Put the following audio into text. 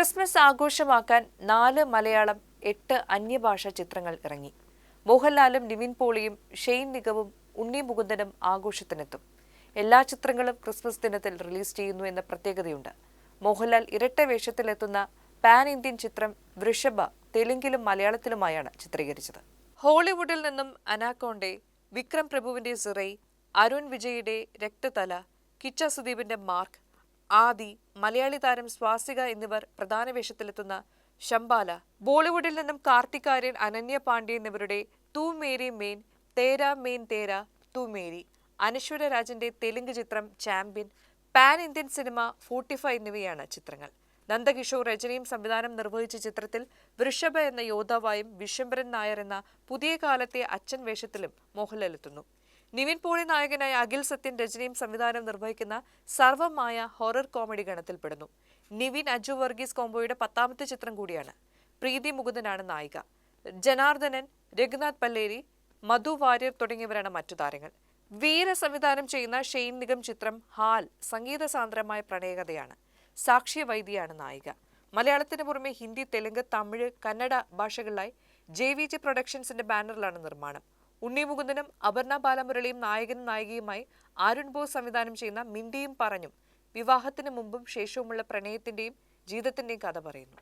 Christmas ആഘോഷമാക്കാൻ 4 മലയാളം 8 അന്യഭാഷാ ചിത്രങ്ങൾ ഇറങ്ങി. മോഹൻലാലും നിവിൻ പോളിയും ഷെയ്ൻ നിഗവും ഉണ്ണി മുകുന്ദനും ആഘോഷത്തിനെത്തും. എല്ലാ ചിത്രങ്ങളും ക്രിസ്മസ് ദിനത്തിൽ റിലീസ് ചെയ്യുന്നു എന്ന പ്രത്യേകതയുണ്ട്. മോഹൻലാൽ ഇരട്ട വേഷത്തിലെത്തുന്ന പാൻ ഇന്ത്യൻ ചിത്രം വൃഷഭ തെലുങ്കിലും മലയാളത്തിലുമായാണ് ചിത്രീകരിച്ചത്. ഹോളിവുഡിൽ നിന്നും അനാക്കോണ്ടെ, വിക്രം പ്രഭുവിന്റെ സിറൈ, അരുൺ വിജയുടെ രക്തതല, കിച്ച സുദീപിന്റെ മാർക്ക്, ആദി, മലയാളി താരം സ്വാസിക എന്നിവർ പ്രധാന വേഷത്തിലെത്തുന്ന ശംബാല, ബോളിവുഡിൽ നിന്നും കാർത്തിക് ആര്യൻ, അനന്യ പാണ്ഡെ എന്നിവരുടെ തൂ മേരി മെയിൻ, തേരാ മെയിൻ തേരാ തൂ മേരി, അനശ്വര രാജന്റെ തെലുങ്ക് ചിത്രം ചാമ്പ്യൻ, പാൻ ഇന്ത്യൻ സിനിമ 45 എന്നിവയാണ് ചിത്രങ്ങൾ. നന്ദകിഷോർ രചനയും സംവിധാനം നിർവഹിച്ച ചിത്രത്തിൽ വൃഷഭ എന്ന യോദ്ധാവായും വിശ്വംഭരൻ നായർ എന്ന പുതിയ കാലത്തെ അച്ഛൻ വേഷത്തിലും മോഹൻലാൽ എത്തുന്നു. നിവിൻ പോളി നായകനായ അഖിൽ സത്യൻ രചനയും സംവിധാനം നിർവഹിക്കുന്ന സർവമായ ഹൊറർ കോമഡി ഗണത്തിൽപ്പെടുന്നു. നിവിൻ അജു വർഗീസ് കോംബോയുടെ 10ാമത്തെ ചിത്രം കൂടിയാണ്. പ്രീതി മുകുന്ദനാണ് നായിക. ജനാർദ്ദനൻ, രഘുനാഥ് പല്ലേരി, മധു വാര്യർ തുടങ്ങിയവരാണ് മറ്റു താരങ്ങൾ. വീര സംവിധാനം ചെയ്യുന്ന ഷെയ്ൻ നിഗം ചിത്രം ഹാൽ സംഗീത സാന്ദ്രമായ പ്രണയകഥയാണ്. സാക്ഷി വൈദ്യയാണ് നായിക. മലയാളത്തിന് പുറമെ ഹിന്ദി, തെലുങ്ക്, തമിഴ്, കന്നഡ ഭാഷകളിലായി JVG പ്രൊഡക്ഷൻസിന്റെ ബാനറിലാണ് നിർമ്മാണം. ഉണ്ണി മുകുന്ദനും അപർണ ബാലമുരളിയും നായകനും നായികയുമായി അരുൺ ബോസ് സംവിധാനം ചെയ്യുന്ന മിണ്ടിയും പറഞ്ഞും വിവാഹത്തിന് മുമ്പും ശേഷവുമുള്ള പ്രണയത്തിന്റെയും ജീവിതത്തിന്റെയും കഥ പറയുന്നു.